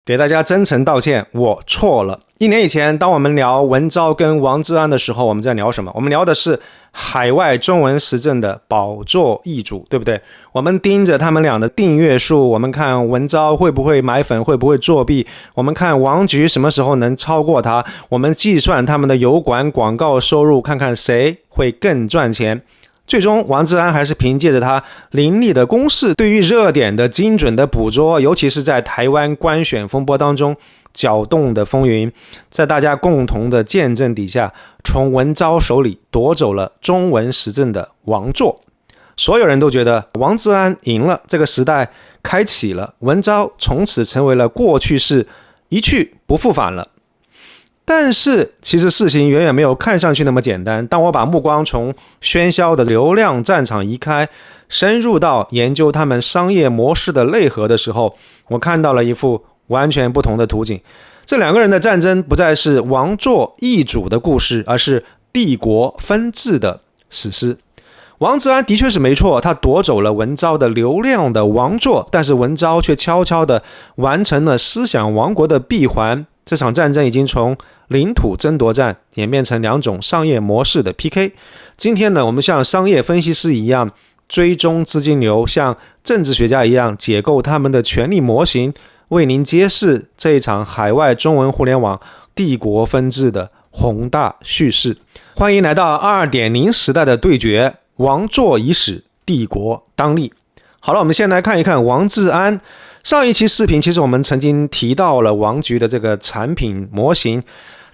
给大家真诚道歉，我错了。1年以前，当我们聊文昭跟王志安的时候，我们在聊什么？我们聊的是海外中文时政的宝座易主，对不对？我们盯着他们俩的订阅数，我们看文昭会不会买粉，会不会作弊，我们看王菊什么时候能超过他，我们计算他们的油管广告收入，看看谁会更赚钱。最终王志安还是凭借着他凌厉的攻势，对于热点的精准的捕捉，尤其是在台湾官选风波当中搅动的风云，在大家共同的见证底下，从文昭手里夺走了中文时政的王座。所有人都觉得王志安赢了，这个时代开启了，文昭从此成为了过去式，一去不复返了。但是其实事情远远没有看上去那么简单。当我把目光从喧嚣的流量战场移开，深入到研究他们商业模式的内核的时候，我看到了一幅完全不同的图景。这两个人的战争不再是王座易主的故事，而是帝国分治的史诗。王志安的确是没错，他夺走了文昭的流量的王座，但是文昭却悄悄地完成了思想王国的闭环。这场战争已经从领土争夺战演变成两种商业模式的 PK。 今天呢，我们像商业分析师一样追踪资金流，像政治学家一样解构他们的权力模型，为您揭示这一场海外中文互联网帝国分治的宏大叙事。欢迎来到 2.0 时代的对决，王座已始，帝国当立。好了，我们先来看一看王志安。上一期视频其实我们曾经提到了王菊的这个产品模型，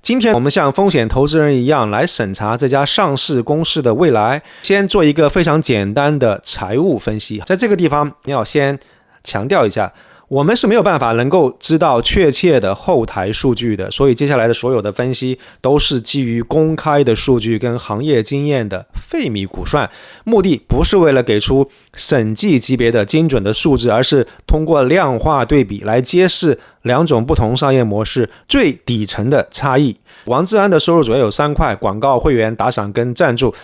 今天我们像风险投资人一样来审查这家上市公司的未来。先做一个非常简单的财务分析，在这个地方要先强调一下，我们是没有办法能够知道确切的后台数据的，所以接下来的所有的分析都是基于公开的数据跟行业经验的费米估算，目的不是为了给出审计级别的精准的数字，而是通过量化对比来揭示两种不同商业模式最底层的差异。王志安的收入主要有3块：广告、会员、打赏跟赞助。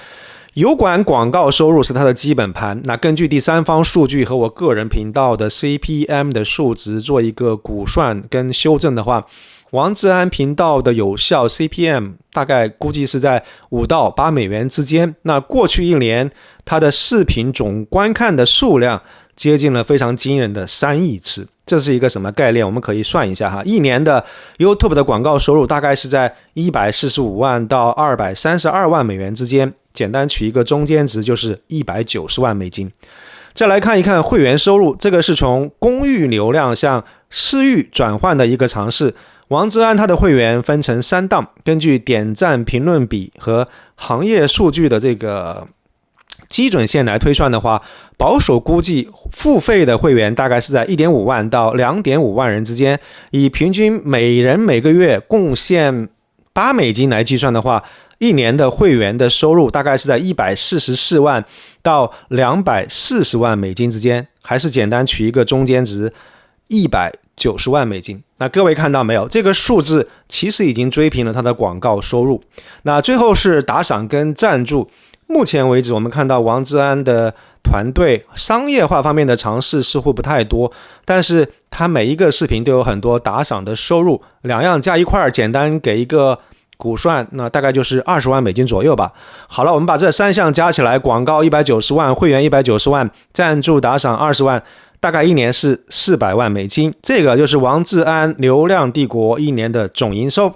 油管广告收入是它的基本盘，那根据第三方数据和我个人频道的 CPM 的数值做一个估算跟修正的话，王志安频道的有效 CPM 大概估计是在5到8美元之间。那过去1年它的视频总观看的数量接近了非常惊人的3亿次。这是一个什么概念？我们可以算一下哈，一年的 YouTube 的广告收入大概是在145万到232万美元之间，简单取一个中间值就是190万美金。再来看一看会员收入，这个是从公域流量向私域转换的一个尝试。王志安他的会员分成3档，根据点赞评论比和行业数据的这个基准线来推算的话，保守估计付费的会员大概是在 1.5 万到 2.5 万人之间，以平均每人每个月贡献8美金来计算的话，一年的会员的收入大概是在144万到240万美金之间，还是简单取一个中间值190万美金。那各位看到没有，这个数字其实已经追平了他的广告收入。那最后是打赏跟赞助，目前为止我们看到王志安的团队商业化方面的尝试似乎不太多，但是他每一个视频都有很多打赏的收入，两样加一块简单给一个估算，那大概就是20万美金左右吧。好了，我们把这3项加起来，广告190万，会员190万，赞助打赏20万，大概一年是400万美金。这个就是王志安流量帝国一年的总营收。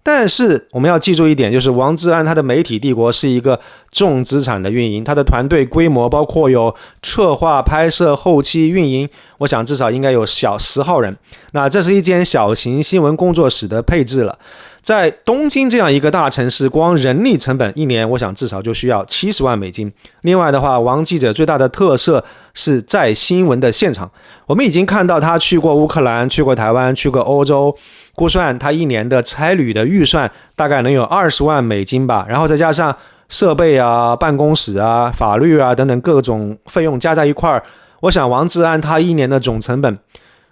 但是我们要记住一点，就是王志安他的媒体帝国是一个重资产的运营，他的团队规模包括有策划、拍摄、后期、运营，我想至少应该有小10号人。那这是一间小型新闻工作室的配置了。在东京这样一个大城市，光人力成本一年我想至少就需要70万美金。另外的话，王记者最大的特色是在新闻的现场，我们已经看到他去过乌克兰，去过台湾，去过欧洲，估算他一年的差旅的预算大概能有20万美金吧，然后再加上设备啊、办公室啊、法律啊等等各种费用加在一块儿，我想王志安他一年的总成本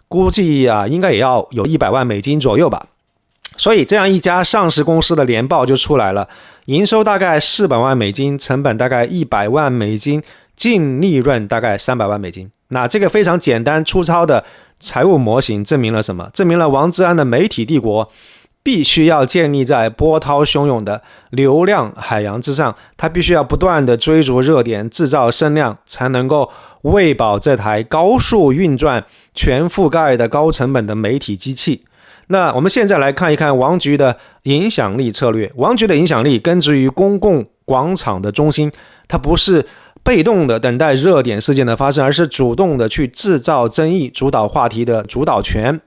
估计应该也要有100万美金左右吧。所以这样一家上市公司的年报就出来了，营收大概400万美金，成本大概100万美金，净利润大概300万美金。那这个非常简单粗糙的财务模型证明了什么？证明了王志安的媒体帝国必须要建立在波涛汹涌的流量海洋之上，他必须要不断的追逐热点，制造声量，才能够喂饱这台高速运转、全覆盖的高成本的媒体机器。那我们现在来看一看王局的影响力策略。王局的影响力根植于公共广场的中心，它不是被动的等待热点事件的发生，而是主动的去制造争议，主导话题的主导权。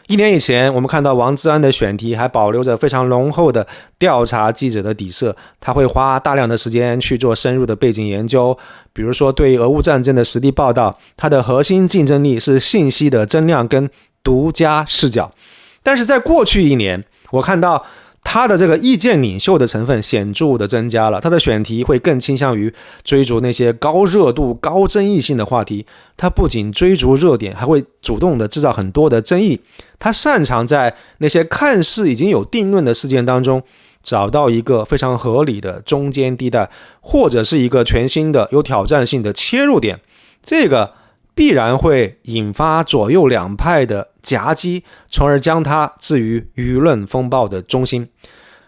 1年以前，我们看到王志安的选题还保留着非常浓厚的调查记者的底色，他会花大量的时间去做深入的背景研究，比如说对俄乌战争的实地报道，它的核心竞争力是信息的增量跟独家视角。但是在过去1年，我看到他的这个意见领袖的成分显著的增加了，他的选题会更倾向于追逐那些高热度、高争议性的话题。他不仅追逐热点，还会主动的制造很多的争议。他擅长在那些看似已经有定论的事件当中，找到一个非常合理的中间地带，或者是一个全新的有挑战性的切入点。这个必然会引发左右两派的夹击，从而将它置于舆论风暴的中心。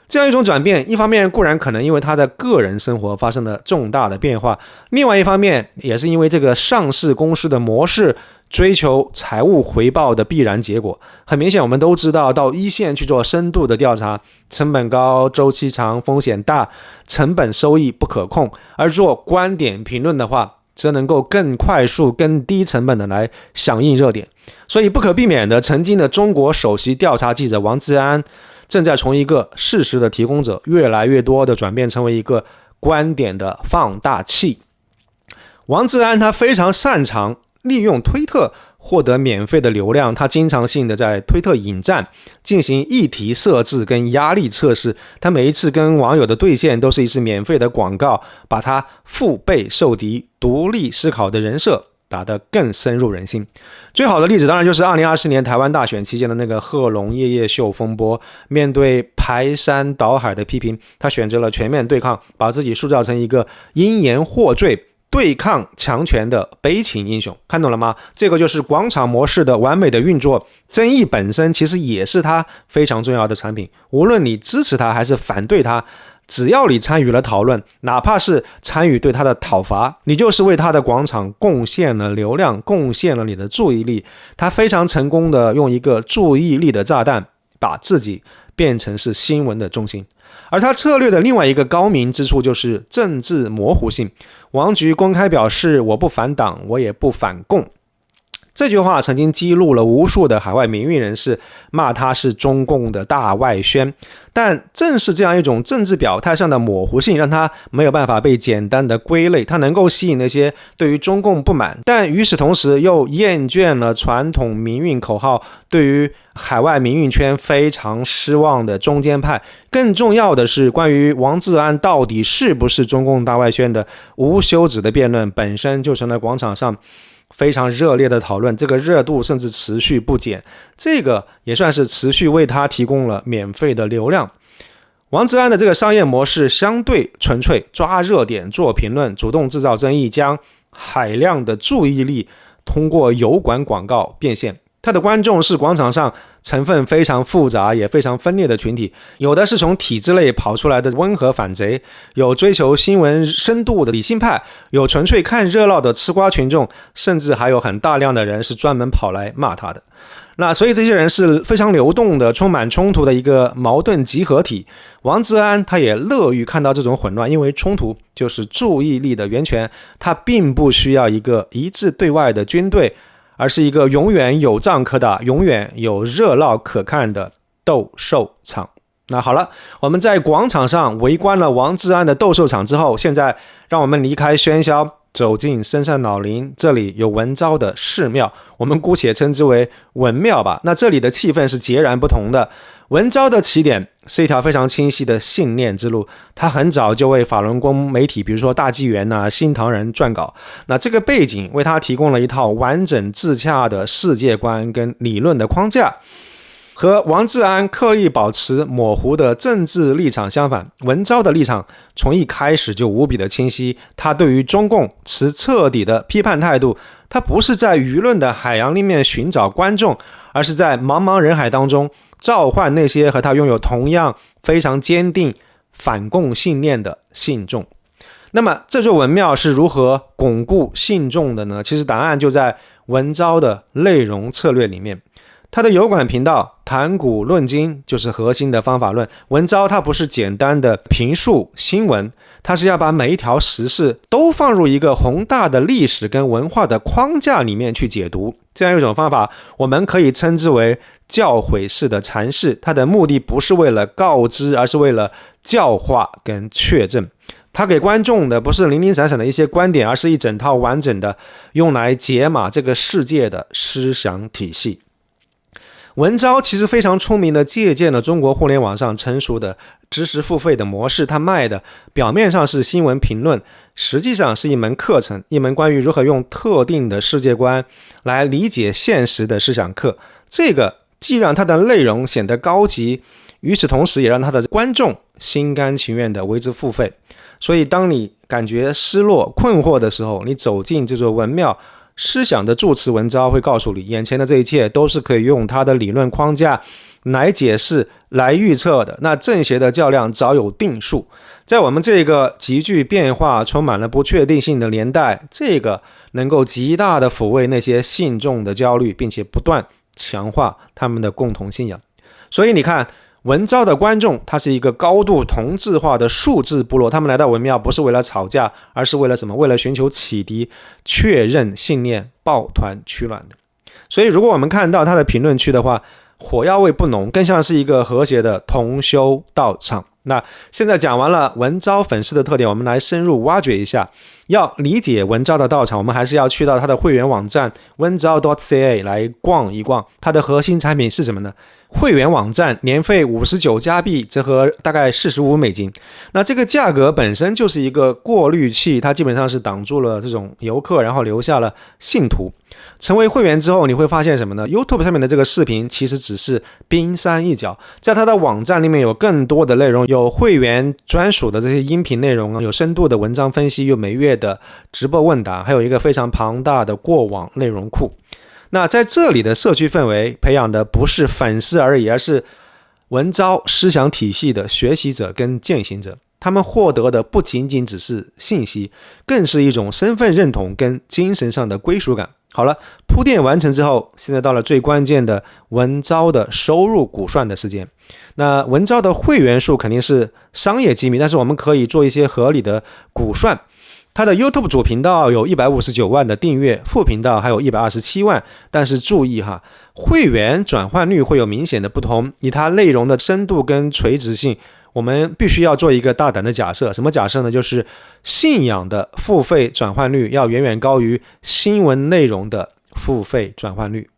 这样一种转变，一方面固然可能因为他的个人生活发生了重大的变化，另外一方面也是因为这个上市公司的模式追求财务回报的必然结果。很明显，我们都知道，到一线去做深度的调查，成本高、周期长、风险大，成本收益不可控；而做观点评论的话，则能够更快速、更低成本的来响应热点。所以不可避免的，曾经的中国首席调查记者王志安正在从一个事实的提供者，越来越多的转变成为一个观点的放大器。王志安他非常擅长利用推特获得免费的流量，他经常性的在推特引战，进行议题设置跟压力测试。他每一次跟网友的对线都是一次免费的广告，把他腹背受敌、独立思考的人设打得更深入人心。最好的例子当然就是2024年台湾大选期间的那个贺龙夜夜秀风波。面对排山倒海的批评，他选择了全面对抗，把自己塑造成一个因言获罪、对抗强权的悲情英雄。看懂了吗？这个就是广场模式的完美的运作。争议本身其实也是他非常重要的产品，无论你支持他还是反对他，只要你参与了讨论，哪怕是参与对他的讨伐，你就是为他的广场贡献了流量，贡献了你的注意力。他非常成功的用一个注意力的炸弹，把自己变成是新闻的中心。而他策略的另外一个高明之处就是政治模糊性。王局公开表示，我不反党，我也不反共。这句话曾经激怒了无数的海外民运人士，骂他是中共的大外宣。但正是这样一种政治表态上的模糊性，让他没有办法被简单的归类，他能够吸引那些对于中共不满，但与此同时又厌倦了传统民运口号，对于海外民运圈非常失望的中间派。更重要的是，关于王志安到底是不是中共大外宣的无休止的辩论，本身就成了广场上非常热烈的讨论，这个热度甚至持续不减，这个也算是持续为他提供了免费的流量。王志安的这个商业模式相对纯粹，抓热点做评论，主动制造争议，将海量的注意力通过油管广告变现。他的观众是广场上成分非常复杂也非常分裂的群体，有的是从体制内跑出来的温和反贼，有追求新闻深度的理性派，有纯粹看热闹的吃瓜群众，甚至还有很大量的人是专门跑来骂他的。那所以这些人是非常流动的，充满冲突的一个矛盾集合体。王志安他也乐于看到这种混乱，因为冲突就是注意力的源泉，他并不需要一个一致对外的军队，而是一个永远有仗可打、永远有热闹可看的斗兽场。那好了，我们在广场上围观了王志安的斗兽场之后，现在让我们离开喧嚣，走进深山老林，这里有文昭的寺庙，我们姑且称之为文庙吧。那这里的气氛是截然不同的。文昭的起点是一条非常清晰的信念之路，他很早就为法轮功媒体，比如说大纪元新唐人撰稿。那这个背景为他提供了一套完整自洽的世界观跟理论的框架。和王志安刻意保持模糊的政治立场相反，文昭的立场从一开始就无比的清晰，他对于中共持彻底的批判态度，他不是在舆论的海洋里面寻找观众，而是在茫茫人海当中召唤那些和他拥有同样非常坚定反共信念的信众。那么这座文庙是如何巩固信众的呢？其实答案就在文昭的内容策略里面。他的油管频道谈古论今就是核心的方法论。文昭它不是简单的评述新闻，它是要把每一条时事都放入一个宏大的历史跟文化的框架里面去解读。这样一种方法我们可以称之为教诲式的阐释，它的目的不是为了告知，而是为了教化跟确证。他给观众的不是零零散散的一些观点，而是一整套完整的用来解码这个世界的思想体系。文昭其实非常聪明的借鉴了中国互联网上成熟的知识付费的模式，他卖的表面上是新闻评论，实际上是一门课程，一门关于如何用特定的世界观来理解现实的思想课。这个既让它的内容显得高级，与此同时也让他的观众心甘情愿地为之付费。所以当你感觉失落困惑的时候，你走进这座文庙，思想的住持文昭会告诉你，眼前的这一切都是可以用他的理论框架来解释来预测的，那正邪的较量早有定数。在我们这个急剧变化充满了不确定性的年代，这个能够极大的抚慰那些信众的焦虑，并且不断强化他们的共同信仰。所以你看文昭的观众，他是一个高度同质化的数字部落，他们来到文庙不是为了吵架，而是为了什么？为了寻求启迪、确认信念、抱团取暖的。所以如果我们看到他的评论区的话，火药味不浓，更像是一个和谐的同修道场。那现在讲完了文昭粉丝的特点，我们来深入挖掘一下。要理解文昭的道场，我们还是要去到他的会员网站文昭 .ca 来逛一逛。它的核心产品是什么呢？会员网站年费59加币，折合大概45美金。那这个价格本身就是一个过滤器，它基本上是挡住了这种游客，然后留下了信徒。成为会员之后，你会发现什么呢？ YouTube 上面的这个视频其实只是冰山一角，在它的网站里面有更多的内容，有会员专属的这些音频内容，有深度的文章分析，有每月的直播问答，还有一个非常庞大的过往内容库。那在这里的社区氛围培养的不是粉丝而已，而是文昭思想体系的学习者跟践行者。他们获得的不仅仅只是信息，更是一种身份认同跟精神上的归属感。好了，铺垫完成之后，现在到了最关键的文昭的收入估算的时间。那文昭的会员数肯定是商业机密，但是我们可以做一些合理的估算。他的 YouTube 主频道有159万的订阅，副频道还有127万，但是注意哈，会员转换率会有明显的不同。以他内容的深度跟垂直性，我们必须要做一个大胆的假设。什么假设呢？就是信仰的付费转换率要远远高于新闻内容的付费转换率。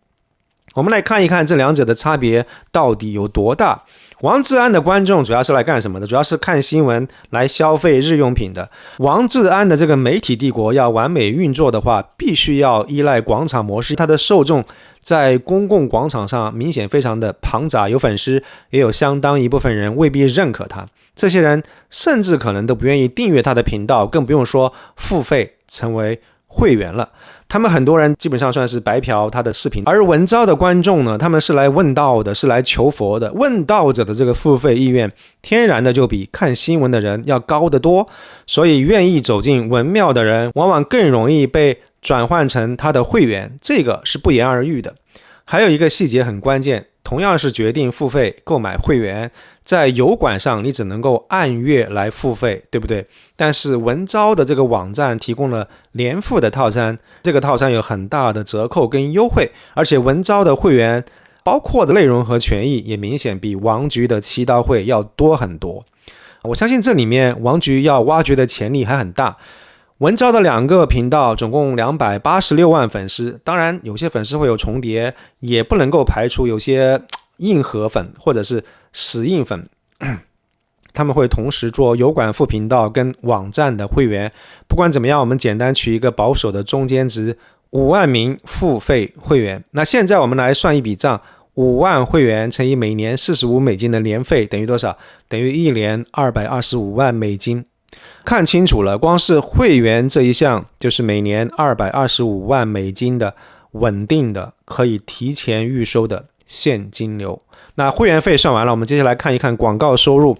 我们来看一看这两者的差别到底有多大。王志安的观众主要是来干什么的？主要是看新闻来消费日用品的。王志安的这个媒体帝国要完美运作的话，必须要依赖广场模式。他的受众在公共广场上明显非常的庞杂，有粉丝，也有相当一部分人未必认可他，这些人甚至可能都不愿意订阅他的频道，更不用说付费成为会员了。他们很多人基本上算是白嫖他的视频。而文昭的观众呢，他们是来问道的，是来求佛的。问道者的这个付费意愿天然的就比看新闻的人要高得多，所以愿意走进文庙的人往往更容易被转换成他的会员，这个是不言而喻的。还有一个细节很关键，同样是决定付费购买会员，在油管上你只能够按月来付费，对不对？但是文昭的这个网站提供了连付的套餐，这个套餐有很大的折扣跟优惠，而且文昭的会员包括的内容和权益也明显比王局的七刀会要多很多。我相信这里面王局要挖掘的潜力还很大。文昭的2个频道总共286万粉丝，当然有些粉丝会有重叠，也不能够排除有些硬核粉或者是死硬粉，他们会同时做油管副频道跟网站的会员。不管怎么样，我们简单取一个保守的中间值，5万名付费会员。那现在我们来算一笔账，5万会员乘以每年45美金的年费等于多少？等于1年225万美金。看清楚了，光是会员这一项就是每年225万美金的稳定的可以提前预收的现金流。那会员费算完了，我们接下来看一看广告收入。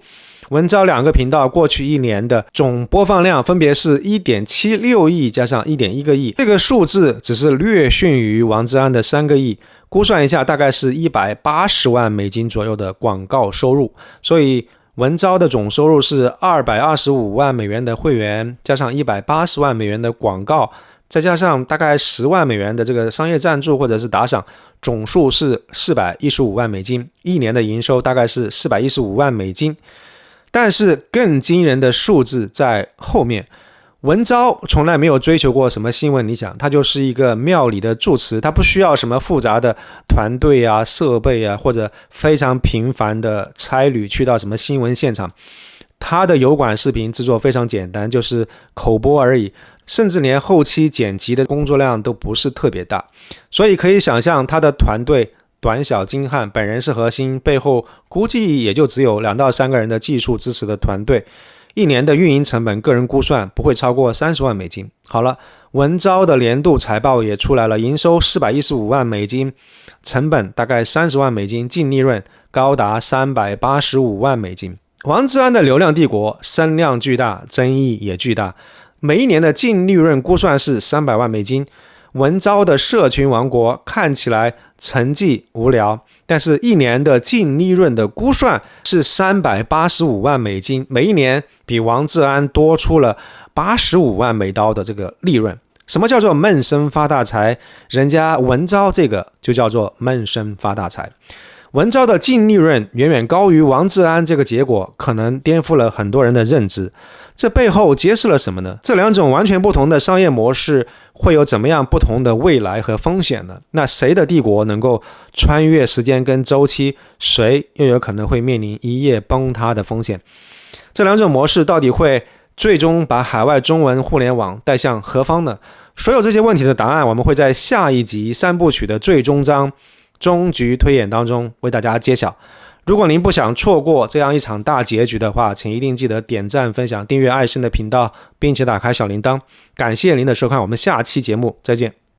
文昭2个频道过去一年的总播放量分别是 1.76 亿加上 1.1 个亿，这个数字只是略逊于王志安的3个亿，估算一下大概是180万美金左右的广告收入。所以文昭的总收入是225万美元的会员，加上180万美元的广告，再加上大概10万美元的这个商业赞助或者是打赏，总数是415万美金，一年的营收大概是415万美金。但是更惊人的数字在后面，文昭从来没有追求过什么新闻理想，他就是一个庙里的住持，他不需要什么复杂的团队啊、设备啊，或者非常频繁的差旅去到什么新闻现场。他的油管视频制作非常简单，就是口播而已，甚至连后期剪辑的工作量都不是特别大。所以可以想象他的团队短小精悍，本人是核心，背后估计也就只有2到3个人的技术支持的团队，一年的运营成本个人估算不会超过30万美金。好了，文昭的年度财报也出来了，营收415万美金，成本大概30万美金，净利润高达385万美金。王志安的流量帝国声量巨大，争议也巨大，每一年的净利润估算是300万美金。文昭的社群王国看起来沉寂无聊，但是一年的净利润的估算是385万美金，每一年比王志安多出了85万美刀的这个利润。什么叫做闷声发大财？人家文昭这个就叫做闷声发大财。文昭的净利润远远高于王志安，这个结果可能颠覆了很多人的认知。这背后揭示了什么呢？这2种完全不同的商业模式会有怎么样不同的未来和风险呢？那谁的帝国能够穿越时间跟周期，谁又有可能会面临一夜崩塌的风险？这2种模式到底会最终把海外中文互联网带向何方呢？所有这些问题的答案，我们会在下一集3部曲的最终章终局推演当中为大家揭晓。如果您不想错过这样一场大结局的话，请一定记得点赞、分享、订阅爱生的频道，并且打开小铃铛。感谢您的收看，我们下期节目再见。